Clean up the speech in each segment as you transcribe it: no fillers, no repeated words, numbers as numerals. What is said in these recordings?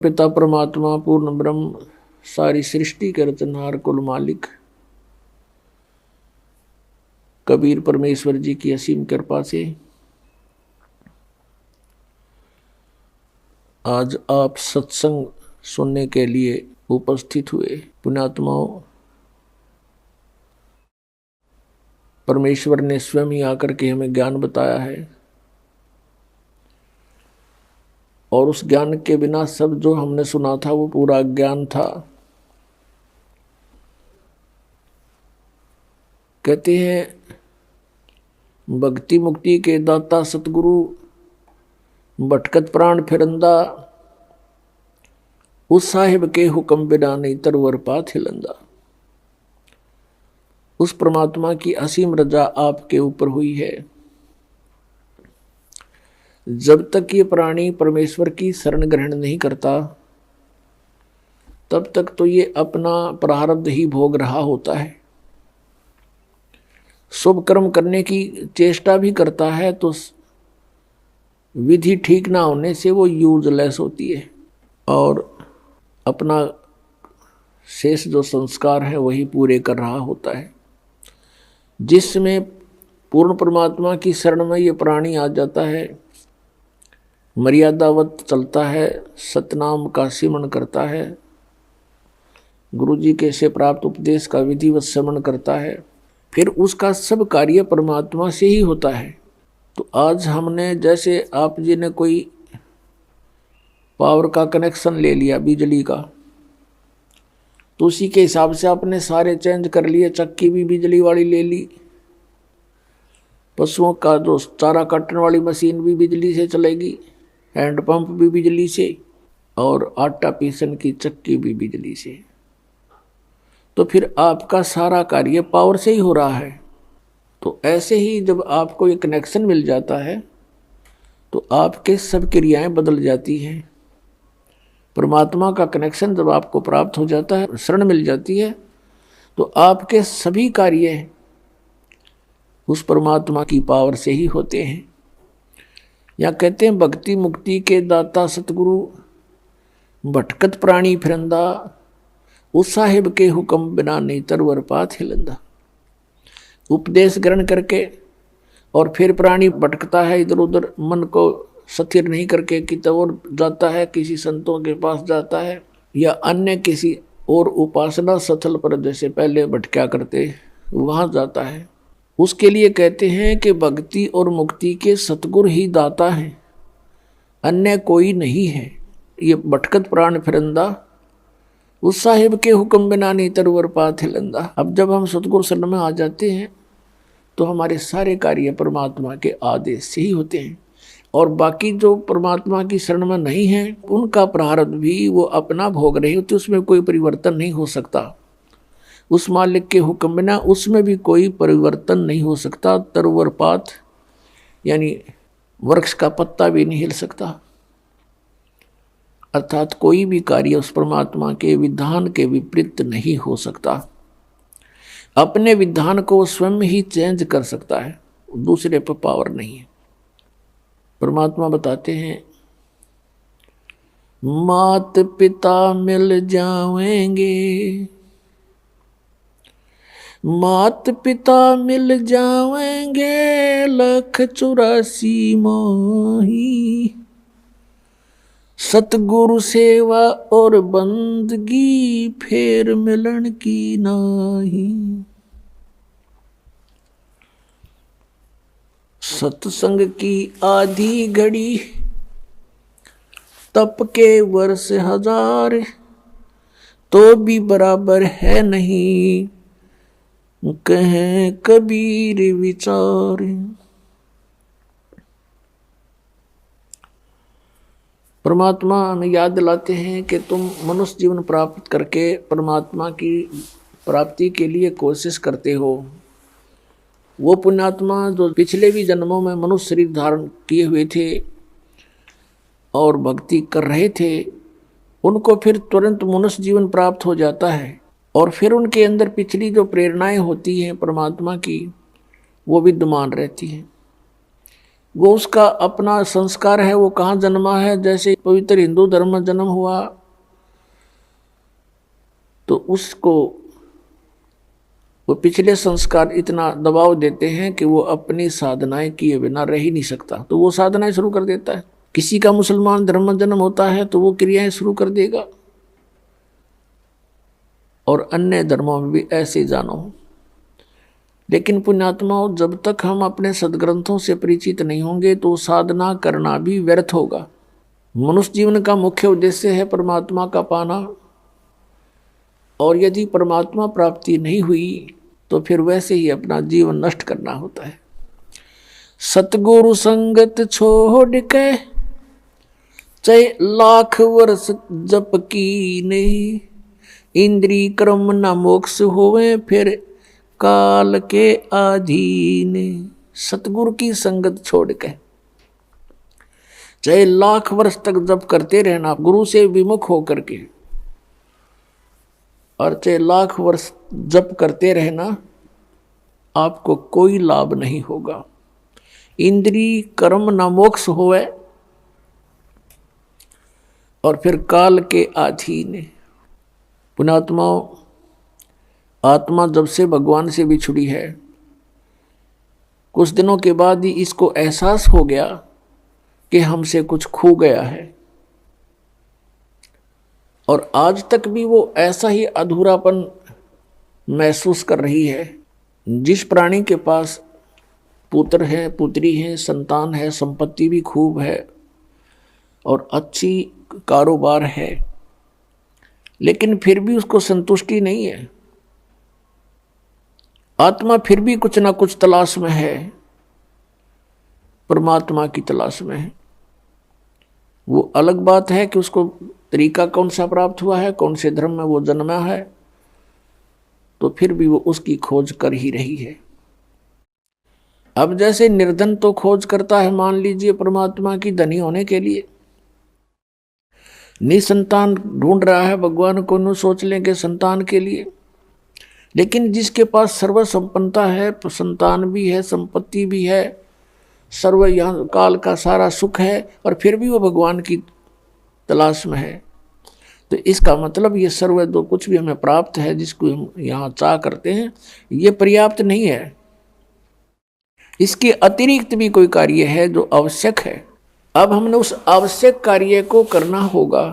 पिता परमात्मा पूर्ण ब्रह्म सारी सृष्टि के रचनहार कुल मालिक कबीर परमेश्वर जी की असीम कृपा से आज आप सत्संग सुनने के लिए उपस्थित हुए। पुण्यात्माओं, परमेश्वर ने स्वयं ही आकर के हमें ज्ञान बताया है और उस ज्ञान के बिना सब जो हमने सुना था वो पूरा ज्ञान था। कहते हैं भक्ति मुक्ति के दाता सतगुरु भटकत प्राण फिरंदा, उस साहिब के हुक्म बिना नहीं तरवर पाथ हिलंदा। उस परमात्मा की असीम रजा आपके ऊपर हुई है। जब तक ये प्राणी परमेश्वर की शरण ग्रहण नहीं करता तब तक तो ये अपना प्रारब्ध ही भोग रहा होता है। शुभ कर्म करने की चेष्टा भी करता है तो विधि ठीक ना होने से वो यूजलेस होती है और अपना शेष जो संस्कार है वही पूरे कर रहा होता है। जिसमें पूर्ण परमात्मा की शरण में ये प्राणी आ जाता है, मर्यादावत चलता है, सतनाम का सिमरण करता है, गुरु जी के से प्राप्त उपदेश का विधिवत श्रवण करता है, फिर उसका सब कार्य परमात्मा से ही होता है। तो आज हमने जैसे आप जी ने कोई पावर का कनेक्शन ले लिया बिजली का, तो उसी के हिसाब से आपने सारे चेंज कर लिए। चक्की भी बिजली वाली ले ली, पशुओं का जो चारा काटने वाली मशीन भी बिजली से चलेगी, हैंडपंप भी बिजली से और आटा पीसन की चक्की भी बिजली से। तो फिर आपका सारा कार्य पावर से ही हो रहा है। तो ऐसे ही जब आपको ये कनेक्शन मिल जाता है तो आपके सब क्रियाएं बदल जाती हैं। परमात्मा का कनेक्शन जब आपको प्राप्त हो जाता है, शरण मिल जाती है, तो आपके सभी कार्य उस परमात्मा की पावर से ही होते हैं। या कहते हैं भक्ति मुक्ति के दाता सतगुरु भटकत प्राणी फिरंदा, उस साहिब के हुक्म बिना नहीं तरवर पाथ हिलंदा। उपदेश ग्रहण करके और फिर प्राणी भटकता है इधर उधर, मन को स्थिर नहीं करके कितने और जाता है, किसी संतों के पास जाता है या अन्य किसी और उपासना स्थल पर जैसे पहले भटका करते वहां जाता है। उसके लिए कहते हैं कि भक्ति और मुक्ति के सतगुरु ही दाता हैं, अन्य कोई नहीं है। ये भटकत प्राण फिरंदा, उस साहिब के हुक्म बिना नहीं तरवर पाथ हिलंदा। अब जब हम सतगुरु शरण में आ जाते हैं तो हमारे सारे कार्य परमात्मा के आदेश से ही होते हैं और बाकी जो परमात्मा की शरण में नहीं है उनका प्रारब्ध भी वो अपना भोग रहे होते, उसमें कोई परिवर्तन नहीं हो सकता। उस मालिक के हुक्म बिना उसमें भी कोई परिवर्तन नहीं हो सकता। तरवर पात यानी वृक्ष का पत्ता भी नहीं हिल सकता। अर्थात कोई भी कार्य उस परमात्मा के विधान के विपरीत नहीं हो सकता। अपने विधान को स्वयं ही चेंज कर सकता है, दूसरे पर पावर नहीं है। परमात्मा बताते हैं मात पिता मिल जाएंगे, मात पिता मिल जाएंगे, 184 माही, सतगुरु सेवा और बंदगी फेर मिलन की नाही। सत्संग की आधी घड़ी तप के वर्ष 1000, तो भी बराबर है नहीं कहें कबीर विचार। परमात्मा हमें याद दिलाते हैं कि तुम मनुष्य जीवन प्राप्त करके परमात्मा की प्राप्ति के लिए कोशिश करते हो। वो पुण्यात्मा जो पिछले भी जन्मों में मनुष्य शरीर धारण किए हुए थे और भक्ति कर रहे थे, उनको फिर तुरंत मनुष्य जीवन प्राप्त हो जाता है और फिर उनके अंदर पिछली जो प्रेरणाएं होती हैं परमात्मा की वो विद्यमान रहती हैं। वो उसका अपना संस्कार है, वो कहाँ जन्मा है। जैसे पवित्र हिंदू धर्म में जन्म हुआ तो उसको वो पिछले संस्कार इतना दबाव देते हैं कि वो अपनी साधनाएं किए बिना रह ही नहीं सकता, तो वो साधनाएं शुरू कर देता है। किसी का मुसलमान धर्म में जन्म होता है तो वो क्रियाएं शुरू कर देगा, और अन्य धर्मों में भी ऐसे ही जानो। लेकिन पुण्यात्माओं, जब तक हम अपने सदग्रंथों से परिचित नहीं होंगे तो साधना करना भी व्यर्थ होगा। मनुष्य जीवन का मुख्य उद्देश्य है परमात्मा का पाना, और यदि परमात्मा प्राप्ति नहीं हुई तो फिर वैसे ही अपना जीवन नष्ट करना होता है। सतगुरु संगत छोड़ के चाहे लाख वर्ष जप की नहीं, इंद्री कर्म न मोक्ष होवे फिर काल के अधीन। सतगुरु की संगत छोड़ के चाहे लाख वर्ष तक जप करते रहना गुरु से विमुख होकर के, और चाहे लाख वर्ष जप करते रहना, आपको कोई लाभ नहीं होगा। इंद्री कर्म न मोक्ष होवे और फिर काल के अधीन। पुण्यात्माओं, आत्मा जब से भगवान से बिछुड़ी है, कुछ दिनों के बाद ही इसको एहसास हो गया कि हमसे कुछ खो गया है, और आज तक भी वो ऐसा ही अधूरापन महसूस कर रही है। जिस प्राणी के पास पुत्र है, पुत्री है, संतान है, संपत्ति भी खूब है और अच्छी कारोबार है, लेकिन फिर भी उसको संतुष्टि नहीं है। आत्मा फिर भी कुछ ना कुछ तलाश में है, परमात्मा की तलाश में है। वो अलग बात है कि उसको तरीका कौन सा प्राप्त हुआ है, कौन से धर्म में वो जन्मा है, तो फिर भी वो उसकी खोज कर ही रही है। अब जैसे निर्धन तो खोज करता है, मान लीजिए परमात्मा की धनी होने के लिए, निसंतान ढूंढ रहा है भगवान को, न सोच लेंगे संतान के लिए। लेकिन जिसके पास सर्व संपन्नता है, संतान भी है, संपत्ति भी है, सर्व यहाँ काल का सारा सुख है, और फिर भी वो भगवान की तलाश में है, तो इसका मतलब ये सर्व जो कुछ भी हमें प्राप्त है, जिसको हम यहाँ चाह करते हैं, ये पर्याप्त नहीं है। इसके अतिरिक्त भी कोई कार्य है जो आवश्यक है। अब हमने उस आवश्यक कार्य को करना होगा।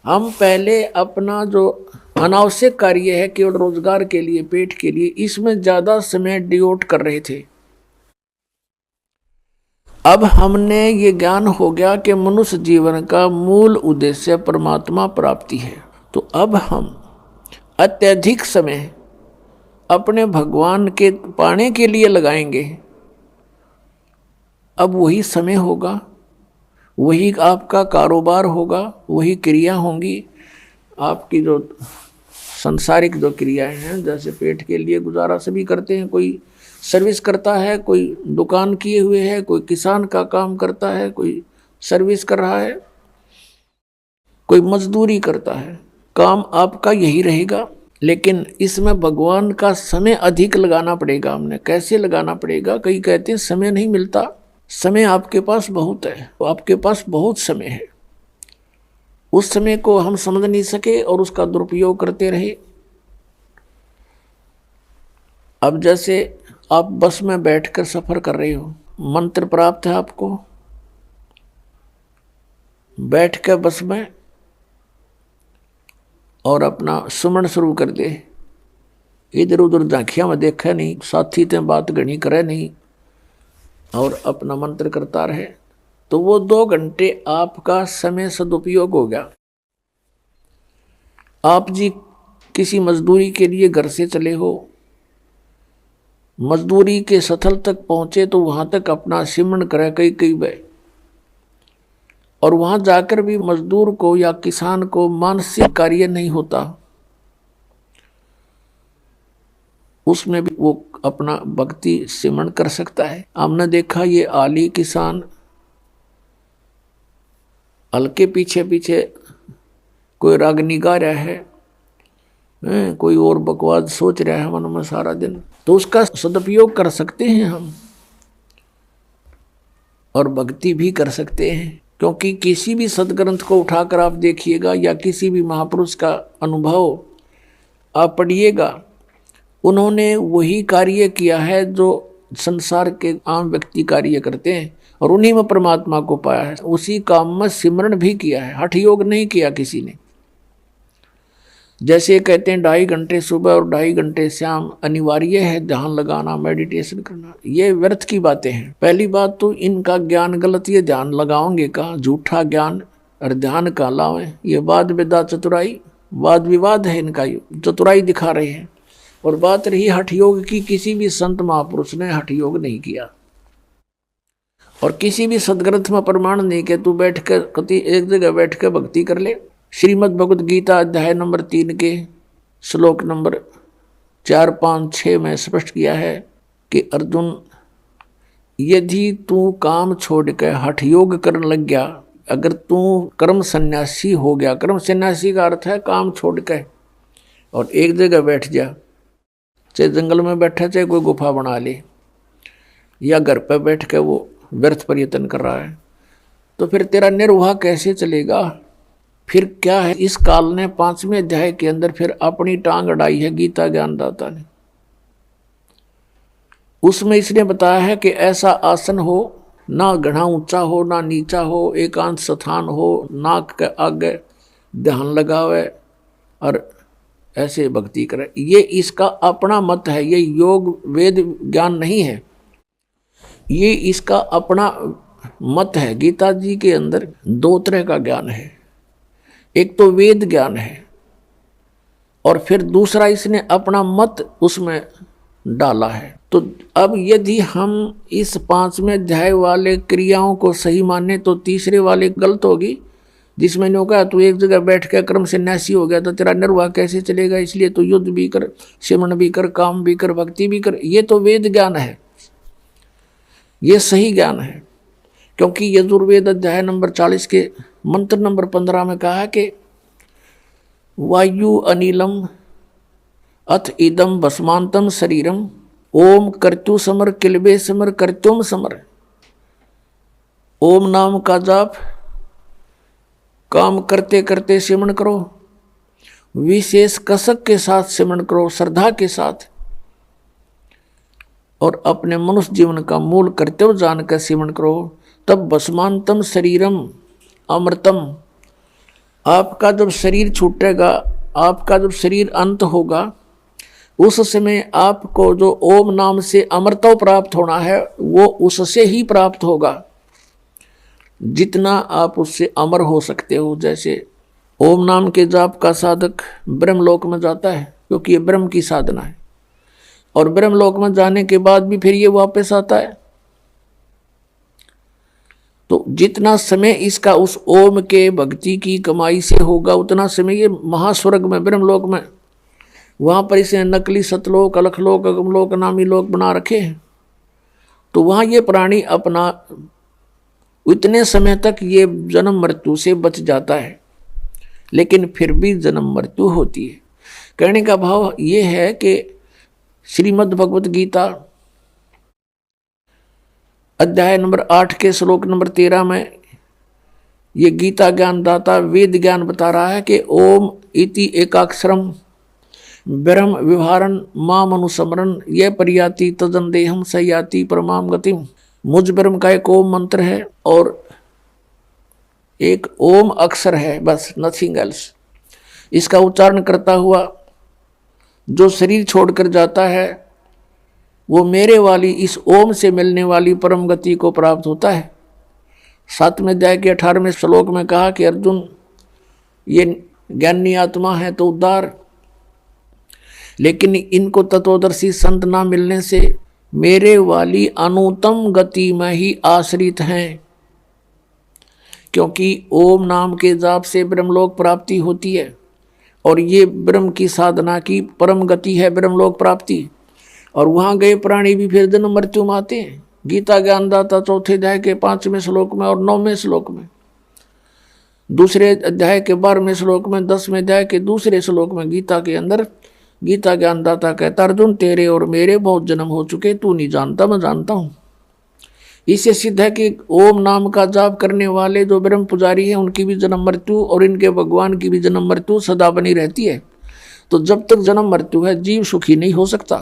हम पहले अपना जो अनावश्यक कार्य है, केवल रोजगार के लिए, पेट के लिए, इसमें ज्यादा समय डिवोट कर रहे थे। अब हमने ये ज्ञान हो गया कि मनुष्य जीवन का मूल उद्देश्य परमात्मा प्राप्ति है, तो अब हम अत्यधिक समय अपने भगवान के पाने के लिए लगाएंगे। अब वही समय होगा, वही आपका कारोबार होगा, वही क्रिया होंगी। आपकी जो सांसारिक जो क्रियाएं हैं, जैसे पेट के लिए गुजारा सभी करते हैं, कोई सर्विस करता है, कोई दुकान किए हुए है, कोई किसान का काम करता है, कोई सर्विस कर रहा है, कोई मजदूरी करता है, काम आपका यही रहेगा। लेकिन इसमें भगवान का समय अधिक लगाना पड़ेगा। हमने कैसे लगाना पड़ेगा? कई कहते हैं समय नहीं मिलता। समय आपके पास बहुत है, आपके पास बहुत समय है। उस समय को हम समझ नहीं सके और उसका दुरुपयोग करते रहे। अब जैसे आप बस में बैठकर सफर कर रहे हो, मंत्र प्राप्त है आपको, बैठ कर बस में और अपना सुमन शुरू कर दे। इधर उधर झांकियां में देखा नहीं, साथी ते बात घनी करे नहीं, और अपना मंत्र करता रहे, तो वो 2 घंटे आपका समय सदुपयोग हो गया। आप जी किसी मजदूरी के लिए घर से चले हो, मजदूरी के स्थल तक पहुंचे तो वहां तक अपना सिमरण करे कई बार, और वहां जाकर भी मजदूर को या किसान को मानसिक कार्य नहीं होता, उसमें भी वो अपना भक्ति सिमरण कर सकता है। हमने देखा ये आली किसान हल के पीछे पीछे कोई रागनी गा रहा है, कोई और बकवास सोच रहा है मन में सारा दिन, तो उसका सदुपयोग कर सकते हैं हम। और भक्ति भी कर सकते हैं। क्योंकि किसी भी सदग्रंथ को उठाकर आप देखिएगा या किसी भी महापुरुष का अनुभव आप पढ़िएगा, उन्होंने वही कार्य किया है जो संसार के आम व्यक्ति कार्य करते हैं और उन्हीं में परमात्मा को पाया है। उसी काम में सिमरण भी किया है, हठ योग नहीं किया किसी ने। जैसे कहते हैं 2.5 घंटे सुबह और 2.5 घंटे शाम अनिवार्य है ध्यान लगाना, मेडिटेशन करना, ये व्यर्थ की बातें हैं। पहली बात तो इनका ज्ञान गलत, ये ध्यान लगाओगे का झूठा ज्ञान और ध्यान का लावे, ये वाद विदा चतुराई वाद विवाद है इनका, चतुराई दिखा रहे हैं। और बात रही हठ योग की, किसी भी संत महापुरुष ने हठ योग नहीं किया और किसी भी सदग्रंथ में प्रमाण नहीं कि तू बैठ के कति एक जगह बैठ के भक्ति कर ले। श्रीमद् भगवद गीता अध्याय नंबर 3 के श्लोक नंबर 4, 5, 6 में स्पष्ट किया है कि अर्जुन, यदि तू काम छोड़ के हठ योग करने लग गया, अगर तू कर्म सन्यासी हो गया, कर्म सन्यासी का अर्थ है काम छोड़ के और एक जगह बैठ जा, चाहे जंगल में बैठा, चाहे कोई गुफा बना ले, या घर पर बैठ के वो व्यर्थ प्रयत्न कर रहा है, तो फिर तेरा निर्वाह कैसे चलेगा? फिर क्या है? इस काल ने 5वें अध्याय के अंदर फिर अपनी टांग अड़ाई है गीता ज्ञानदाता ने। उसमें इसने बताया है कि ऐसा आसन हो, ना घना ऊंचा हो ना नीचा हो, एकांत स्थान हो, नाक के आगे ध्यान लगावे और ऐसे भक्ति करे। ये इसका अपना मत है, ये योग वेद ज्ञान नहीं है, ये इसका अपना मत है। गीता जी के अंदर 2 तरह का ज्ञान है, एक तो वेद ज्ञान है और फिर दूसरा इसने अपना मत उसमें डाला है। तो अब यदि हम इस 5वें अध्याय वाले क्रियाओं को सही माने तो तीसरे वाले गलत होगी, जिसमें ने कहा तू एक जगह बैठ के क्रम सन्यासी हो गया तो तेरा निर्वाह कैसे चलेगा, इसलिए तो युद्ध भी कर, सिमरण भी कर, काम भी कर, भक्ति भी कर। ये तो वेद ज्ञान है, ये सही ज्ञान है। क्योंकि यजुर्वेद अध्याय नंबर 40 के मंत्र नंबर 15 में कहा कि वायु अनिलम अथ इदम भस्मांतम शरीरम ओम कर्तु समर किलबे समर कर्त्युम समर। ओम नाम का जाप काम करते करते सिमरण करो, विशेष कसक के साथ सिमरण करो, श्रद्धा के साथ, और अपने मनुष्य जीवन का मूल कर्तव्य जानकर सिमरण करो। तब भस्मांतम शरीरम अमृतम, आपका जब शरीर छूटेगा, आपका जब शरीर अंत होगा, उस समय आपको जो ओम नाम से अमृतव प्राप्त होना है वो उससे ही प्राप्त होगा जितना आप उससे अमर हो सकते हो। जैसे ओम नाम के जाप का साधक ब्रह्मलोक में जाता है क्योंकि ये ब्रह्म की साधना है, और ब्रह्मलोक में जाने के बाद भी फिर ये वापस आता है। तो जितना समय इसका उस ओम के भक्ति की कमाई से होगा उतना समय ये महास्वर्ग में ब्रह्मलोक में, वहाँ पर इसे नकली सतलोक, अलखलोक, अगमलोक, नामी लोक बना रखे हैं। तो वहाँ ये प्राणी अपना इतने समय तक ये जन्म मृत्यु से बच जाता है, लेकिन फिर भी जन्म मृत्यु होती है। कहने का भाव ये है कि श्रीमद् भगवत गीता अध्याय नंबर 8 के श्लोक नंबर 13 में ये गीता ज्ञान दाता वेद ज्ञान बता रहा है कि ओम इति एकाक्षरम ब्रह्म विहारन माम अनुस्मरण यह परियाति तदन देहम सयाति परमाम गतिम। मुझ ब्रह्म का एक ओम मंत्र है और एक ओम अक्षर है, बस नथिंग एल्स। इसका उच्चारण करता हुआ जो शरीर छोड़कर जाता है वो मेरे वाली इस ओम से मिलने वाली परम गति को प्राप्त होता है। 7वें अध्याय के 18वें श्लोक में कहा कि अर्जुन ये ज्ञानी आत्मा है तो उद्धार, लेकिन इनको तत्वदर्शी संत ना मिलने से मेरे वाली अनुत्तम गति में ही आश्रित हैं। क्योंकि ओम नाम के जाप से ब्रह्मलोक प्राप्ति होती है और ये ब्रह्म की साधना की परम गति है ब्रह्मलोक प्राप्ति, और वहाँ गए प्राणी भी फिर जन्म मृत्यु में आते हैं। गीता ज्ञानदाता 4थे अध्याय के 5वें श्लोक में और 9वें श्लोक में, दूसरे अध्याय के 12वें श्लोक में, 10वें अध्याय के दूसरे श्लोक में गीता के अंदर गीता ज्ञानदाता कहता अर्जुन तेरे और मेरे बहुत जन्म हो चुके, तू नहीं जानता मैं जानता हूँ। इससे सिद्ध है कि ओम नाम का जाप करने वाले जो ब्रह्म पुजारी हैं उनकी भी जन्म मृत्यु और इनके भगवान की भी जन्म मृत्यु सदा बनी रहती है। तो जब तक जन्म मृत्यु है जीव सुखी नहीं हो सकता।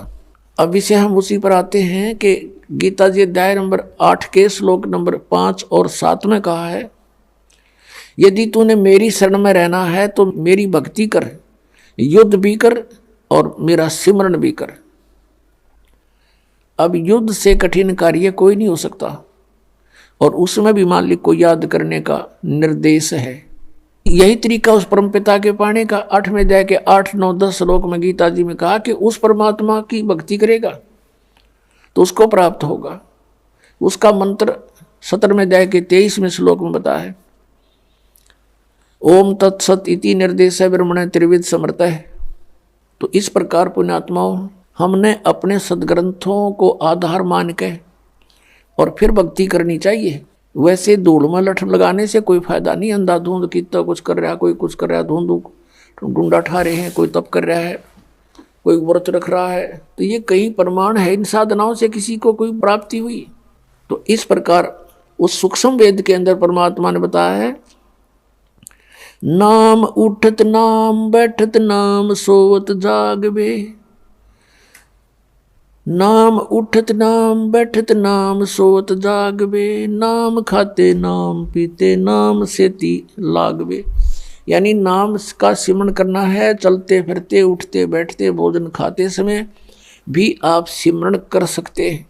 अब इसे हम उसी पर आते हैं कि गीता जी अध्याय नंबर 8 के श्लोक नंबर 5 और 7 में कहा है, यदि तूने मेरी शरण में रहना है तो मेरी भक्ति कर, युद्ध भी कर और मेरा सिमरन भी कर। अब युद्ध से कठिन कार्य कोई नहीं हो सकता और उसमें भी मालिक को याद करने का निर्देश है। यही तरीका उस परमपिता के पाने का 8वें अध्याय के 8, 9, 10 श्लोक में गीता जी में कहा कि उस परमात्मा की भक्ति करेगा तो उसको प्राप्त होगा। उसका मंत्र 17वें अध्याय के 23वें श्लोक में बताया है, ओम तत्सत इति निर्देश ब्रह्मण त्रिविध समर्थ है। तो इस प्रकार पुण्यात्माओं हमने अपने सदग्रंथों को आधार मान के और फिर भक्ति करनी चाहिए। वैसे धूल में लठ लगाने से कोई फायदा नहीं। अंधाधुंध कितना कुछ कर रहा है, कोई कुछ कर रहा है, धुंध डूंडा ठा रहे हैं, कोई तप कर रहा है, कोई व्रत रख रहा है, तो ये कहीं प्रमाण है इन साधनाओं से किसी को कोई प्राप्ति हुई? तो इस प्रकार उस सूक्ष्म वेद के अंदर परमात्मा ने बताया है, नाम उठत नाम बैठत नाम सोवत जागवे, नाम उठत नाम बैठत नाम सोवत जागवे, नाम खाते नाम पीते नाम सेती लागवे। यानी नाम का सिमरन करना है, चलते फिरते उठते बैठते भोजन खाते समय भी आप सिमरन कर सकते हैं।